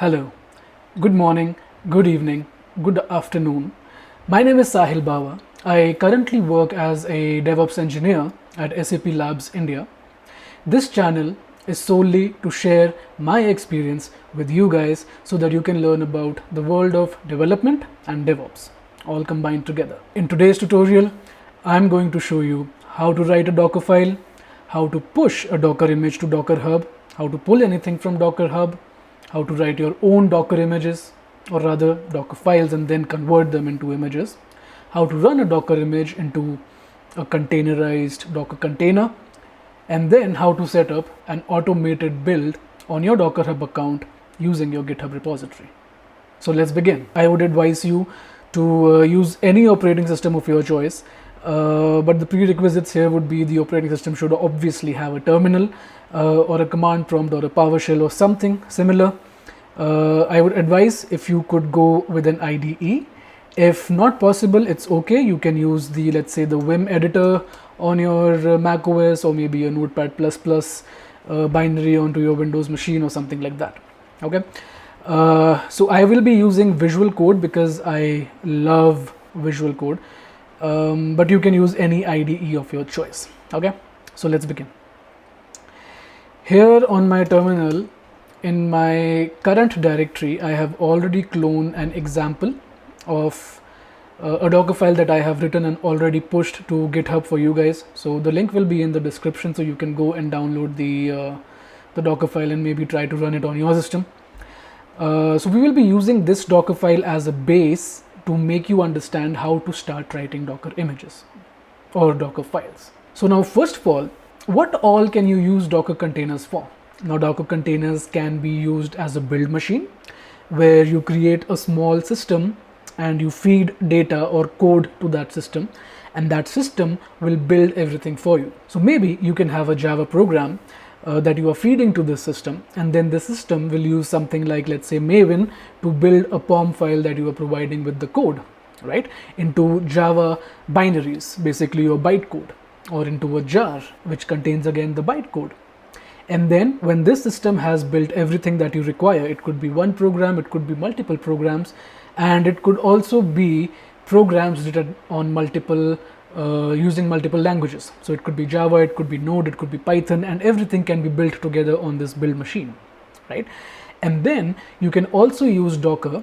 Hello, good morning, good evening, good afternoon. My name is Sahil Bawa. I currently work as a DevOps engineer at SAP Labs India. This channel is solely to share my experience with you guys so that you can learn about the world of development and DevOps all combined together. In today's tutorial, I'm going to show you how to write a Docker file, how to push a Docker image to Docker Hub, how to pull anything from Docker Hub, how to write your own Docker images, or rather Docker files, and then convert them into images, how to run a Docker image into a containerized Docker container, and then how to set up an automated build on your Docker Hub account using your GitHub repository. So let's begin. I would advise you to use any operating system of your choice, but the prerequisites here would be the operating system should obviously have a terminal or a command prompt or a PowerShell or something similar. I would advise if you could go with an IDE. If not possible, it's okay. You can use the, let's say, the Vim editor on your Mac OS, or maybe a Notepad++ binary onto your Windows machine or something like that. Okay. So I will be using Visual Code because I love Visual Code, but you can use any IDE of your choice. Okay, so let's begin. Here on my terminal, in my current directory, I have already cloned an example of a Docker file that I have written and already pushed to GitHub for you guys. So the link will be in the description, so you can go and download the Docker file and maybe try to run it on your system. So we will be using this Docker file as a base to make you understand how to start writing Docker images or Docker files. So now, first of all, what all can you use Docker containers for? Now, Docker containers can be used as a build machine where you create a small system and you feed data or code to that system, and that system will build everything for you. So maybe you can have a Java program that you are feeding to this system, and then the system will use something like, let's say, Maven to build a POM file that you are providing with the code, right, into Java binaries, basically your bytecode, or into a jar which contains again the bytecode. And then when this system has built everything that you require, it could be one program, it could be multiple programs, and it could also be programs written on multiple using multiple languages. So it could be Java, it could be Node, it could be Python, and everything can be built together on this build machine, right? And then you can also use Docker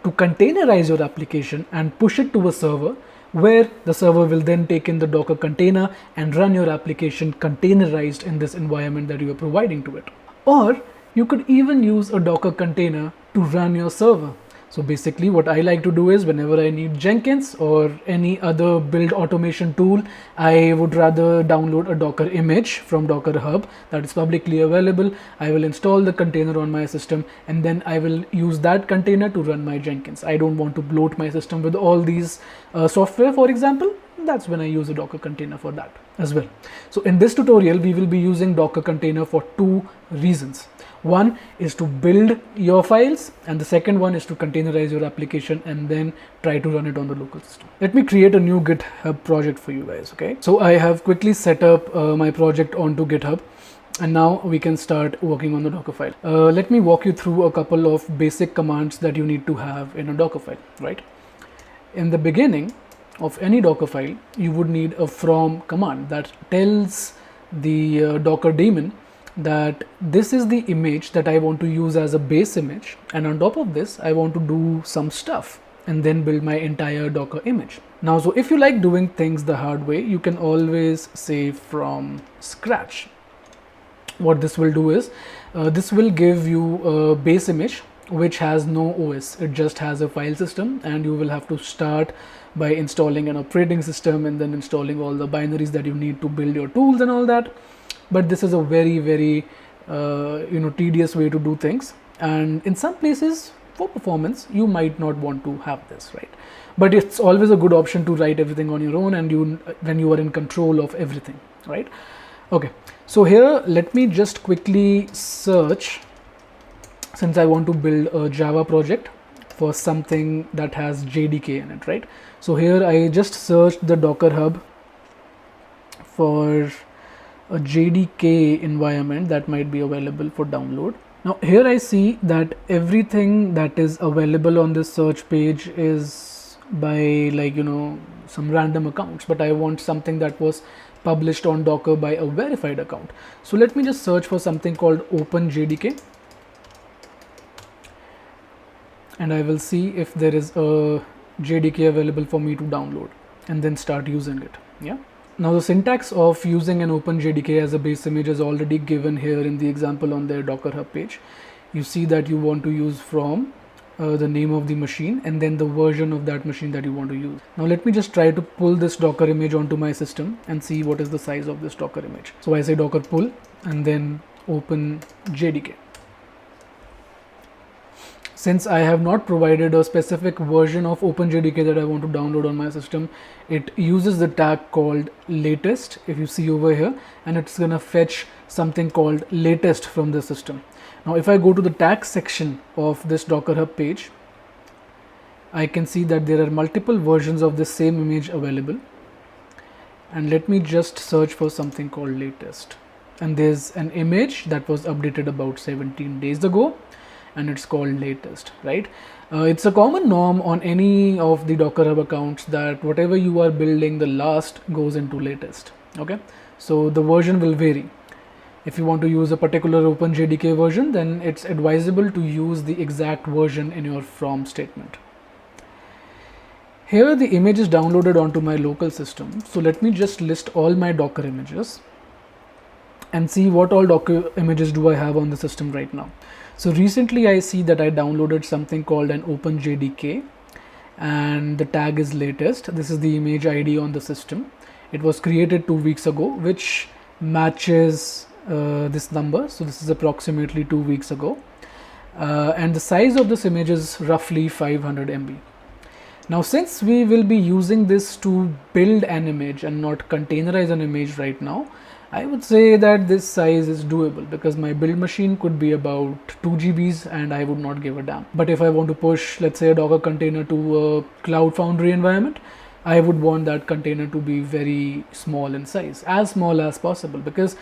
to containerize your application and push it to a server, where the server will then take in the Docker container and run your application containerized in this environment that you are providing to it. Or you could even use a Docker container to run your server. So basically what I like to do is, whenever I need Jenkins or any other build automation tool, I would rather download a Docker image from Docker Hub that is publicly available. I will install the container on my system, and then I will use that container to run my Jenkins. I don't want to bloat my system with all these software, for example. That's when I use a Docker container for that as well. So in this tutorial, we will be using Docker container for two reasons. One is to build your files, and the second one is to containerize your application and then try to run it on the local system. Let me create a new GitHub project for you guys. Okay, so I have quickly set up my project onto GitHub, and now we can start working on the Docker file. Let me walk you through a couple of basic commands that you need to have in a Docker file, right? In the beginning of any Docker file, you would need a from command that tells the Docker daemon that this is the image that I want to use as a base image, and on top of this I want to do some stuff and then build my entire Docker image. Now, so if you like doing things the hard way, you can always say from scratch. What this will do is this will give you a base image which has no OS, it just has a file system, and you will have to start by installing an operating system and then installing all the binaries that you need to build your tools and all that. But this is a very tedious way to do things, and in some places for performance you might not want to have this, right? But it's always a good option to write everything on your own, and when you are in control of everything, right? Okay, so here let me just quickly search, since I want to build a Java project, for something that has JDK in it, right? So here I just searched the Docker Hub for a JDK environment that might be available for download. Now here I see that everything that is available on this search page is by, like, some random accounts, but I want something that was published on Docker by a verified account. So let me just search for something called OpenJDK, and I will see if there is a JDK available for me to download and then start using it. Yeah. Now the syntax of using an OpenJDK as a base image is already given here in the example on their Docker Hub page. You see that you want to use from the name of the machine and then the version of that machine that you want to use. Now let me just try to pull this Docker image onto my system and see what is the size of this Docker image. So I say docker pull and then OpenJDK. Since I have not provided a specific version of OpenJDK that I want to download on my system, it uses the tag called latest, if you see over here, and it's gonna fetch something called latest from the system. Now if I go to the tag section of this Docker Hub page, I can see that there are multiple versions of the same image available. And let me just search for something called latest. And there's an image that was updated about 17 days ago, and it's called latest, right? It's a common norm on any of the Docker Hub accounts that whatever you are building, the last goes into latest. Okay, so the version will vary. If you want to use a particular OpenJDK version, then it's advisable to use the exact version in your from statement. Here the image is downloaded onto my local system. So let me just list all my Docker images and see what all Docker images do I have on the system right now. So recently I see that I downloaded something called an OpenJDK and the tag is latest. This is the image ID on the system. It was created 2 weeks ago, which matches this number. So this is approximately 2 weeks ago. And the size of this image is roughly 500 MB. Now since we will be using this to build an image and not containerize an image right now, I would say that this size is doable because my build machine could be about 2 GBs and I would not give a damn. But if I want to push, let's say, a Docker container to a Cloud Foundry environment, I would want that container to be very small in size, as small as possible, because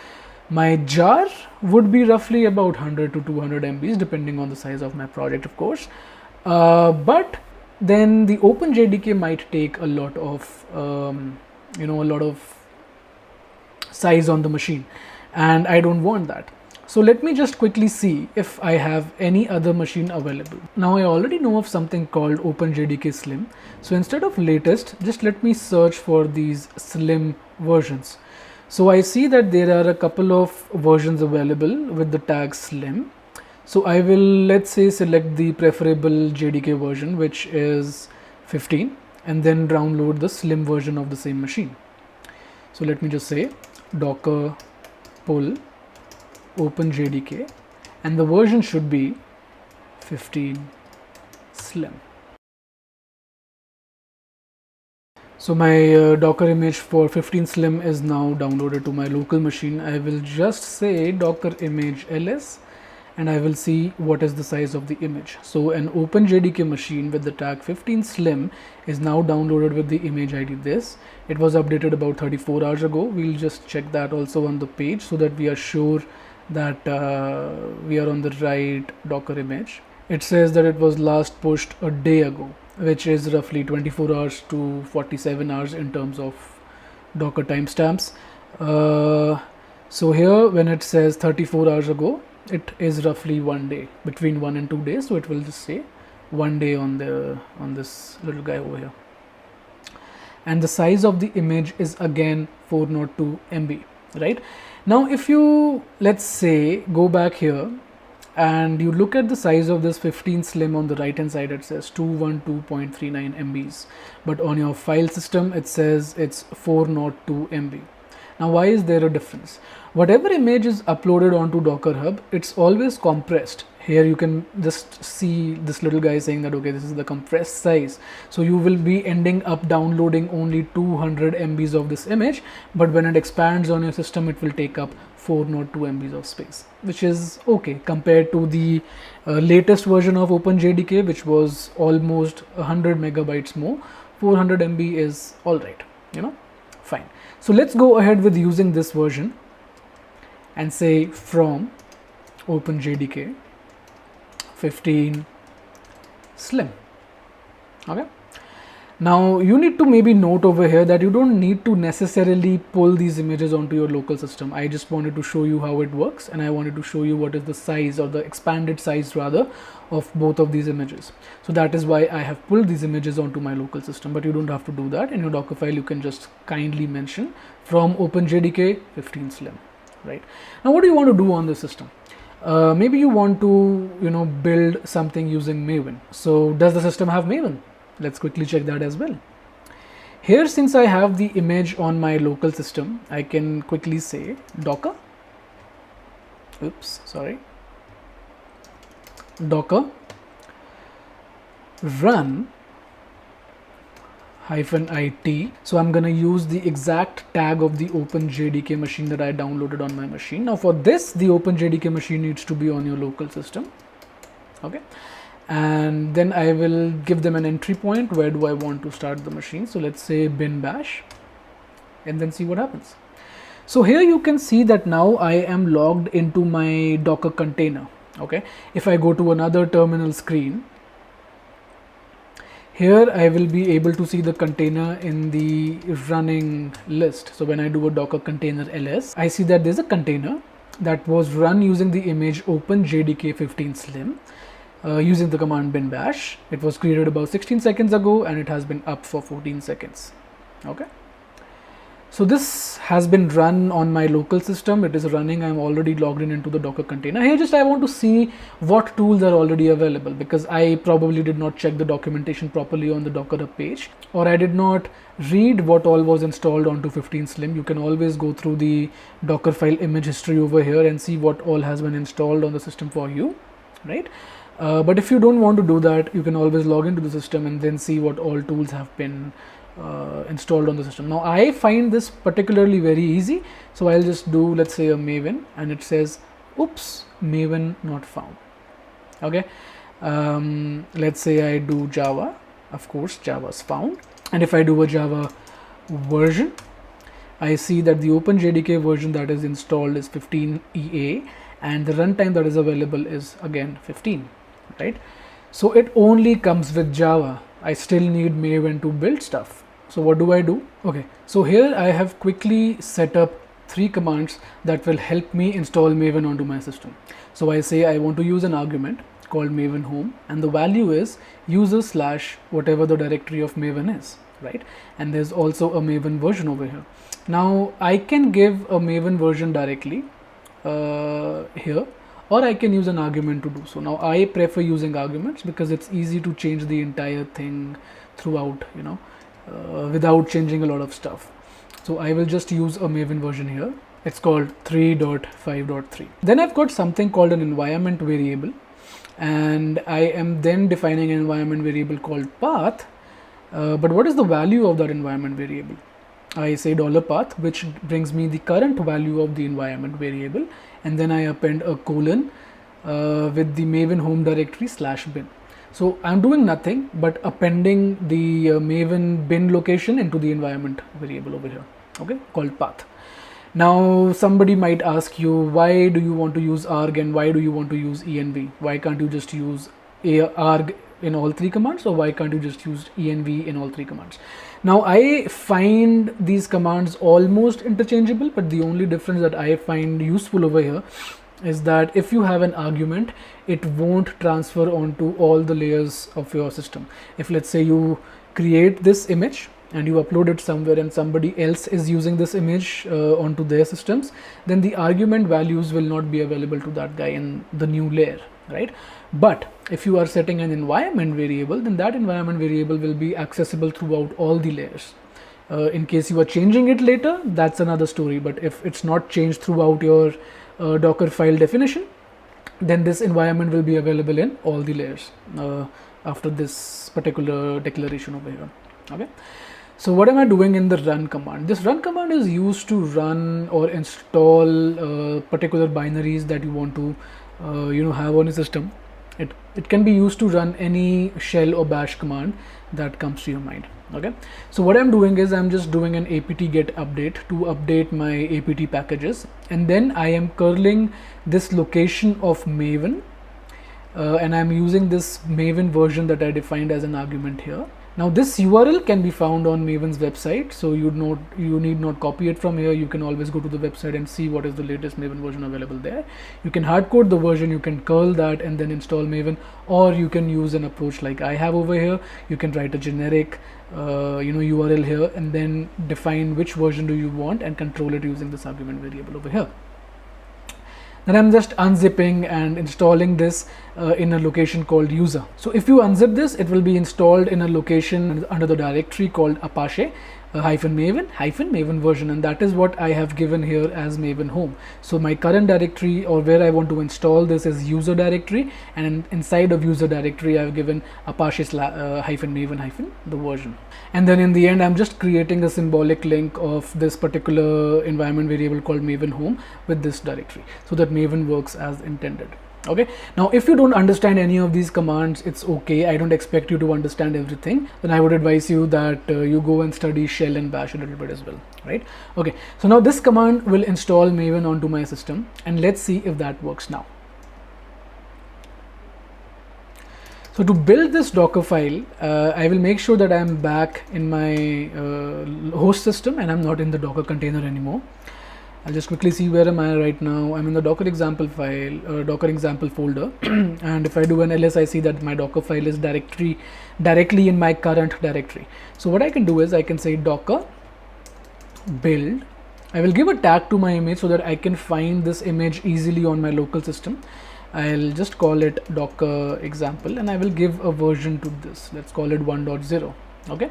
my jar would be roughly about 100 to 200 MBs depending on the size of my project, of course. But then the OpenJDK might take a lot of size on the machine, and I don't want that. So let me just quickly see if I have any other machine available. Now I already know of something called OpenJDK Slim. So instead of latest, just let me search for these Slim versions. So I see that there are a couple of versions available with the tag Slim. So I will, let's say, select the preferable JDK version, which is 15, and then download the Slim version of the same machine. So let me just say docker pull OpenJDK, and the version should be 15 Slim. So my Docker image for 15 Slim is now downloaded to my local machine. I will just say docker image ls and I will see what is the size of the image. So an OpenJDK machine with the tag 15 Slim is now downloaded with the image ID this. It was updated about 34 hours ago. We'll just check that also on the page so that we are sure that we are on the right Docker image. It says that it was last pushed a day ago, which is roughly 24 hours to 47 hours in terms of Docker timestamps. So here when it says 34 hours ago, it is roughly 1 day, between 1 and 2 days. So it will just say 1 day on this little guy over here. And the size of the image is again 402 MB, right? Now if you, let's say, go back here and you look at the size of this 15 Slim on the right hand side, it says 212.39 MBs, but on your file system it says it's 402 MB. Now why is there a difference? Whatever image is uploaded onto Docker Hub, it's always compressed. Here you can just see this little guy saying that, okay, this is the compressed size. So you will be ending up downloading only 200 MBs of this image, but when it expands on your system, it will take up 402 MBs of space, which is okay compared to the latest version of OpenJDK, which was almost 100 megabytes more. 400 MB is all right, fine. So let's go ahead with using this version and say from OpenJDK 15 slim. Okay. Now you need to maybe note over here that you don't need to necessarily pull these images onto your local system. I just wanted to show you how it works, and I wanted to show you what is the size, or the expanded size rather, of both of these images. So that is why I have pulled these images onto my local system, but you don't have to do that. In your Dockerfile you can just kindly mention from OpenJDK 15 slim, right? Now what do you want to do on the system? Maybe you want to build something using Maven. So does the system have Maven? Let's quickly check that as well. Here, since I have the image on my local system, I can quickly say docker run -it. So I'm going to use the exact tag of the OpenJDK machine that I downloaded on my machine. Now for this, the OpenJDK machine needs to be on your local system. Okay. And then I will give them an entry point. Where do I want to start the machine? So let's say bin bash, and then see what happens. So here you can see that now I am logged into my Docker container. Okay. If I go to another terminal screen, here I will be able to see the container in the running list. So when I do a Docker container ls, I see that there's a container that was run using the image OpenJDK 15 slim. Using the command bin bash. It was created about 16 seconds ago, and it has been up for 14 seconds. Okay. So this has been run on my local system. It is running. I'm already logged into the Docker container. Here just I want to see what tools are already available, because I probably did not check the documentation properly on the Docker page, or I did not read what all was installed onto 15 slim. You can always go through the Dockerfile image history over here and see what all has been installed on the system for you, right? But if you don't want to do that, you can always log into the system and then see what all tools have been installed on the system. Now I find this particularly very easy, so I'll just do, let's say, a Maven, and it says oops, Maven not found. Okay. Let's say I do Java. Of course Java's found, and if I do a Java version, I see that the OpenJDK version that is installed is 15 EA, and the runtime that is available is again 15. Right. So it only comes with Java. I still need Maven to build stuff. So what do I do? Okay. So here I have quickly set up 3 commands that will help me install Maven onto my system. So I say I want to use an argument called Maven home, and the value is user / whatever the directory of Maven is, right? And there's also a Maven version over here. Now I can give a Maven version directly here, or I can use an argument to do so. Now I prefer using arguments because it's easy to change the entire thing throughout, without changing a lot of stuff. So I will just use a Maven version here. It's called 3.5.3. Then I've got something called an environment variable, and I am then defining an environment variable called path. But what is the value of that environment variable? I say $path, which brings me the current value of the environment variable, and then I append a colon with the Maven home directory /bin. So I'm doing nothing but appending the Maven bin location into the environment variable over here, okay, called path. Now somebody might ask you, why do you want to use arg and why do you want to use env? Why can't you just use arg in all 3 commands, or why can't you just use env in all 3 commands? Now I find these commands almost interchangeable, but the only difference that I find useful over here is that if you have an argument, it won't transfer onto all the layers of your system. If, let's say, you create this image and you upload it somewhere and somebody else is using this image onto their systems, then the argument values will not be available to that guy in the new layer, right? But if you are setting an environment variable, then that environment variable will be accessible throughout all the layers. In case you are changing it later, that's another story. But if it's not changed throughout your Dockerfile definition, then this environment will be available in all the layers after this particular declaration over here. Okay. So what am I doing in the run command? This run command is used to run or install particular binaries that you want to have on a system. It can be used to run any shell or bash command that comes to your mind. Okay, so what I'm doing is I'm just doing an apt get update to update my apt packages, and then I am curling this location of Maven and I'm using this Maven version that I defined as an argument here. Now this URL can be found on Maven's website, so you need not copy it from here. You can always go to the website and see what is the latest Maven version available there. You can hard code the version, you can curl that and then install Maven, or you can use an approach like I have over here. You can write a generic URL here and then define which version do you want and control it using this argument variable over here. Then I'm just unzipping and installing this in a location called user. So if you unzip this, it will be installed in a location under the directory called Apache -Maven version, and that is what I have given here as Maven home. So my current directory, or where I want to install this, is user directory, and inside of user directory I have given Apache -Maven the version. And then in the end I'm just creating a symbolic link of this particular environment variable called Maven home with this directory, so that Maven works as intended. Okay, now if you don't understand any of these commands, it's okay. I don't expect you to understand everything. Then I would advise you that you go and study shell and bash a little bit as well, right? Okay, so now this command will install Maven onto my system, and let's see if that works now. So to build this Dockerfile, I will make sure that I am back in my host system and I'm not in the Docker container anymore. I'll just quickly see where am I right now. I'm in the Docker example file, Docker example folder, and if I do an ls, I see that my Docker file is directly in my current directory. So what I can do is I can say docker build. I will give a tag to my image so that I can find this image easily on my local system. I'll just call it Docker example, and I will give a version to this. Let's call it 1.0. Okay,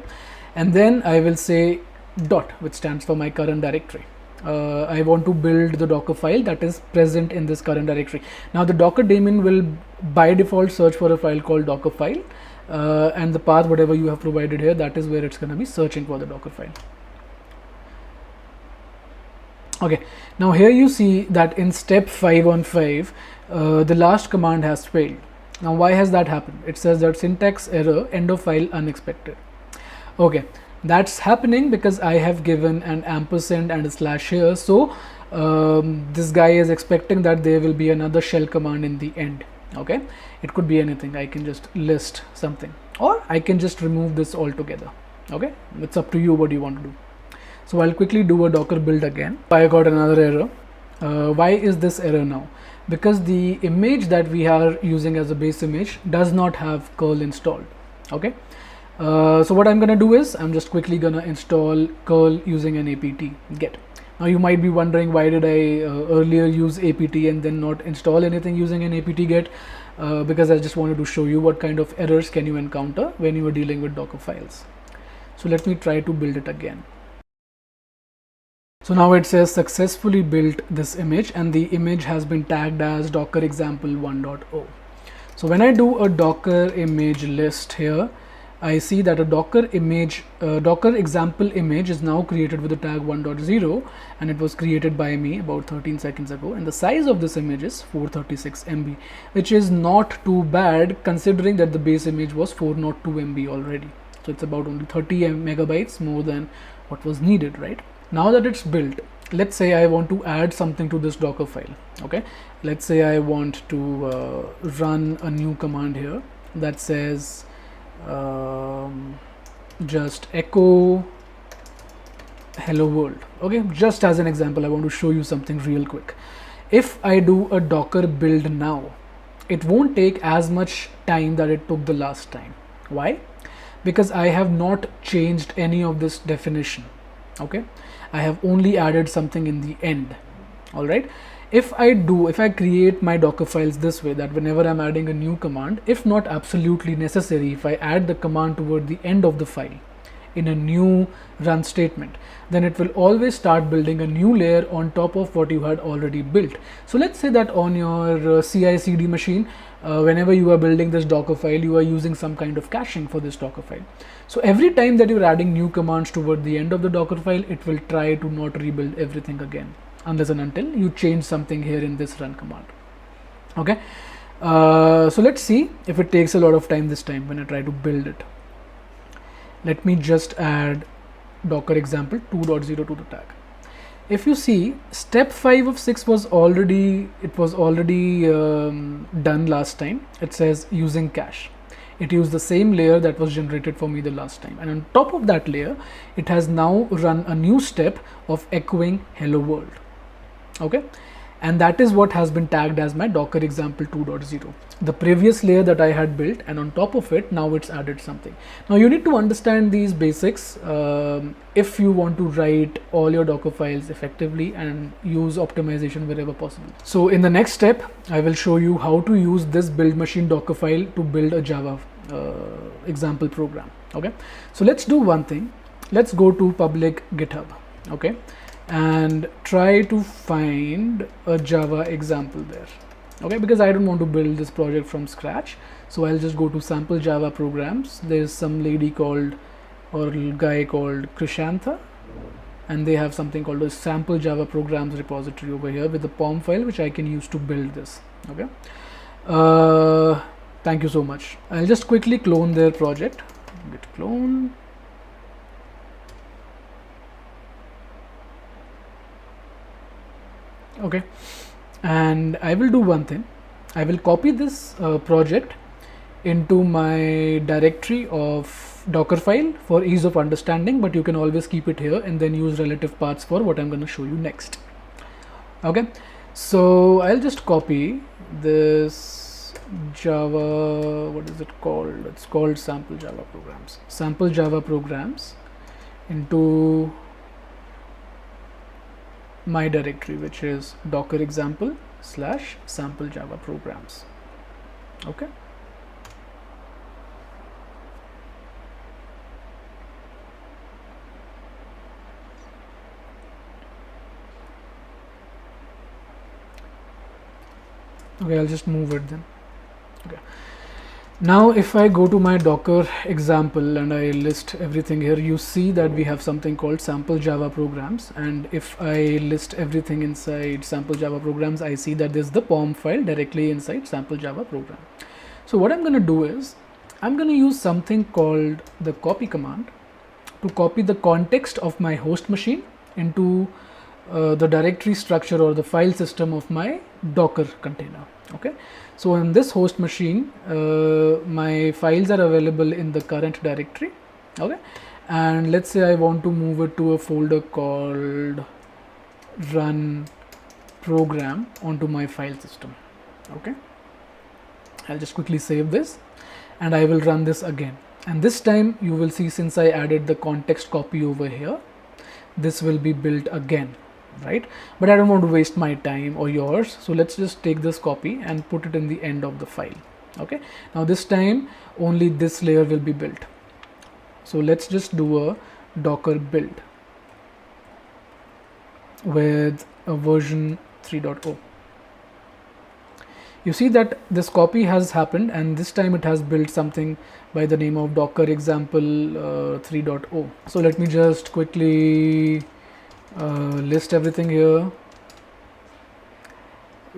and then I will say dot, which stands for my current directory. I want to build the Docker file that is present in this current directory. Now the Docker daemon will by default search for a file called Dockerfile, and the path whatever you have provided here, that is where it's going to be searching for the Docker file. Okay, now here you see that in step 5 on 5, the last command has failed. Now why has that happened? It says that syntax error, end of file unexpected. Okay, that's happening because I have given an ampersand and a slash here. So this guy is expecting that there will be another shell command in the end. Okay, it could be anything. I can just list something, or I can just remove this altogether. Okay, it's up to you what you want to do. So I'll quickly do a Docker build again. I got another error. Why is this error now? Because the image that we are using as a base image does not have curl installed. Okay, so what I'm gonna do is I'm just quickly gonna install curl using an apt get. Now you might be wondering, why did I earlier use apt and then not install anything using an apt get? Because I just wanted to show you what kind of errors can you encounter when you are dealing with Docker files. So let me try to build it again. So now it says successfully built this image, and the image has been tagged as docker example 1.0. So when I do a docker image list here, I see that a docker example image is now created with the tag 1.0, and it was created by me about 13 seconds ago, and the size of this image is 436 MB, which is not too bad considering that the base image was 402 MB already. So it's about only 30 megabytes more than what was needed, right? Now that it's built, let's say I want to add something to this Docker file. Okay, let's say I want to run a new command here that says just echo hello world. Okay, just as an example, I want to show you something real quick. If I do a Docker build now, it won't take as much time that it took the last time. Why? Because I have not changed any of this definition. Okay, I have only added something in the end. All right, if I create my Docker files this way, that whenever I'm adding a new command, if not absolutely necessary, if I add the command toward the end of the file in a new run statement, then it will always start building a new layer on top of what you had already built. So let's say that on your CI/CD machine, whenever you are building this Docker file, you are using some kind of caching for this Docker file. So every time that you're adding new commands toward the end of the Docker file, it will try to not rebuild everything again, unless and until you change something here in this run command. Okay, so let's see if it takes a lot of time this time when I try to build it. Let me just add Docker example 2.0 to the tag. if you see, step 5 of 6 was already done last time. It says using cache. It used the same layer that was generated for me the last time, and on top of that layer it has now run a new step of echoing hello world. Okay, and that is what has been tagged as my Docker example 2.0, the previous layer that I had built, and on top of it now it's added something. Now you need to understand these basics if you want to write all your Docker files effectively and use optimization wherever possible. So in the next step I will show you how to use this build machine Docker file to build a Java example program. Okay, so let's do one thing. Let's go to public GitHub. Okay, and try to find a Java example there. Okay, because I don't want to build this project from scratch, so I'll just go to sample Java programs. There's some lady called or guy called Krishantha, and they have something called a sample Java programs repository over here with the POM file which I can use to build this. Okay, thank you so much. I'll just quickly clone their project. Git clone. Okay, and I will do one thing. I will copy this project into my directory of Dockerfile for ease of understanding, but you can always keep it here and then use relative paths for what I'm going to show you next. Okay, so I'll just copy this Java, what is it called? It's called sample Java programs. Sample Java programs into my directory, which is Docker example / sample Java programs. Okay, I'll just move it then. Okay, now if I go to my Docker example and I list everything here, you see that we have something called sample Java programs, and if I list everything inside sample Java programs, I see that there's the POM file directly inside sample Java program. So what I'm going to do is I'm going to use something called the copy command to copy the context of my host machine into the directory structure or the file system of my Docker container. Okay, so in this host machine my files are available in the current directory. Okay, and let's say I want to move it to a folder called run program onto my file system. Okay, I'll just quickly save this and I will run this again, and this time you will see, since I added the context copy over here, this will be built again, right? But I don't want to waste my time or yours, so let's just take this copy and put it in the end of the file. Okay, now this time only this layer will be built. So let's just do a Docker build with a version 3.0. You see that this copy has happened, and this time it has built something by the name of Docker example 3.0. So let me just quickly list everything here,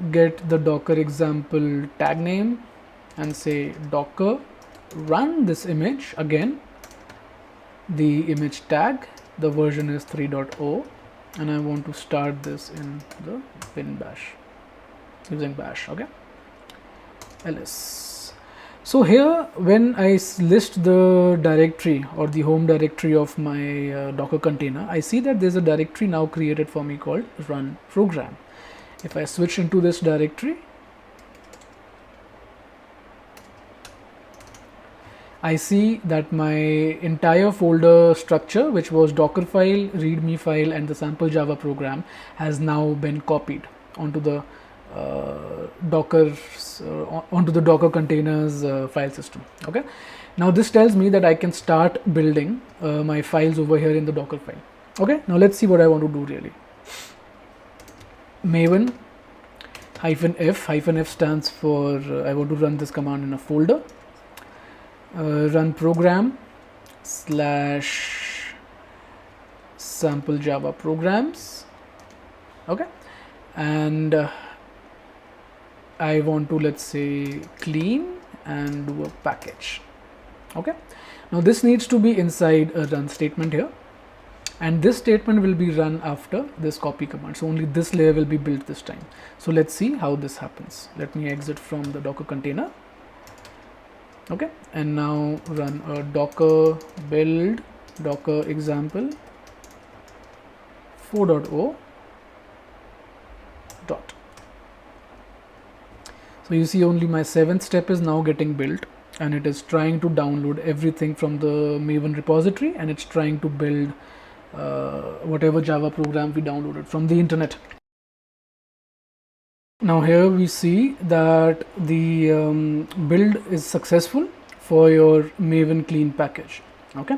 get the Docker example tag name and say Docker, run this image again, the image tag, the version is 3.0, and I want to start this in the bin bash using bash. Okay, ls. So here when I list the directory or the home directory of my Docker container, I see that there's a directory now created for me called run program. If I switch into this directory, I see that my entire folder structure, which was Dockerfile, README file, and the sample Java program, has now been copied onto the Docker containers file system. Okay, now this tells me that I can start building my files over here in the Docker file. Okay, now let's see what I want to do really. Maven -f stands for I want to run this command in a folder. Run program / sample Java programs. Okay, and I want to, let's say, clean and do a package. Okay, now this needs to be inside a run statement here, and this statement will be run after this copy command. So only this layer will be built this time. So let's see how this happens. Let me exit from the Docker container. Okay, and now run a docker build docker example 4.0 dot. So you see only my 7th step is now getting built, and it is trying to download everything from the Maven repository, and it's trying to build whatever Java program we downloaded from the internet. Now here we see that the build is successful for your Maven clean package. Okay,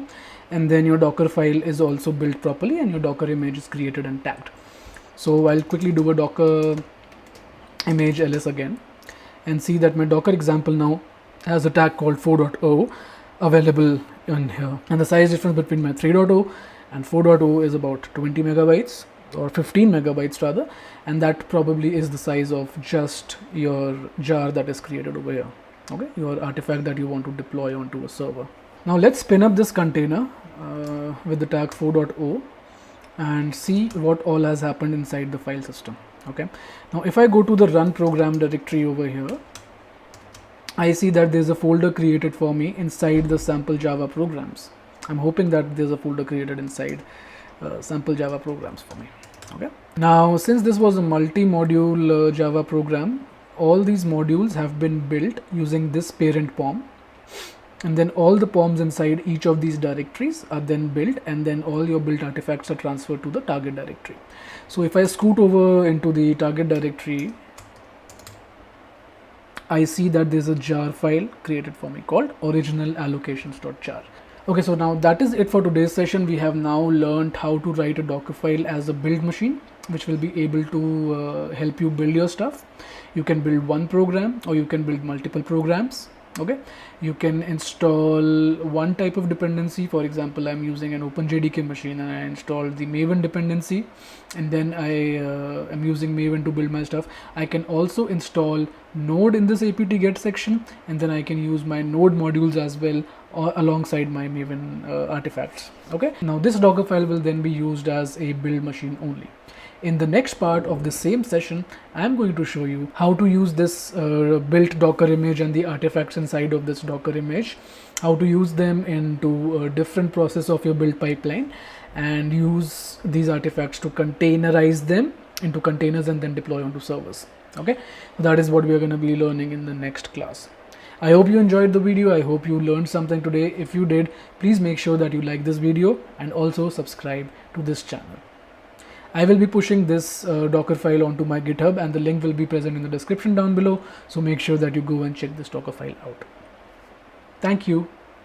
and then your Docker file is also built properly, and your Docker image is created and tagged. So I'll quickly do a Docker image ls again and see that my Docker example now has a tag called 4.0 available in here, and the size difference between my 3.0 and 4.0 is about 20 megabytes or 15 megabytes rather, and that probably is the size of just your jar that is created over here. Okay, your artifact that you want to deploy onto a server. Now let's spin up this container with the tag 4.0 and see what all has happened inside the file system. Okay, now if I go to the run program directory over here, I see that there's a folder created for me inside the sample Java programs. I'm hoping that there's a folder created inside sample Java programs for me. Okay, now since this was a multi-module Java program, all these modules have been built using this parent POM, and then all the POMs inside each of these directories are then built, and then all your built artifacts are transferred to the target directory. So if I scoot over into the target directory, I see that there's a jar file created for me called original allocations.jar. Okay, so now that is it for today's session. We have now learned how to write a Dockerfile as a build machine, which will be able to help you build your stuff. You can build one program or you can build multiple programs. Okay, you can install one type of dependency. For example, I'm using an OpenJDK machine and I installed the Maven dependency, and then I am using Maven to build my stuff. I can also install Node in this apt-get section, and then I can use my Node modules as well alongside my Maven artifacts. Okay, now this Dockerfile will then be used as a build machine only. In the next part of the same session, I am going to show you how to use this built Docker image and the artifacts inside of this Docker image, how to use them into a different process of your build pipeline, and use these artifacts to containerize them into containers and then deploy onto servers. Okay, so that is what we are going to be learning in the next class. I hope you enjoyed the video. I hope you learned something today. If you did, please make sure that you like this video and also subscribe to this channel. I will be pushing this Dockerfile onto my GitHub, and the link will be present in the description down below. So make sure that you go and check this Dockerfile out. Thank you.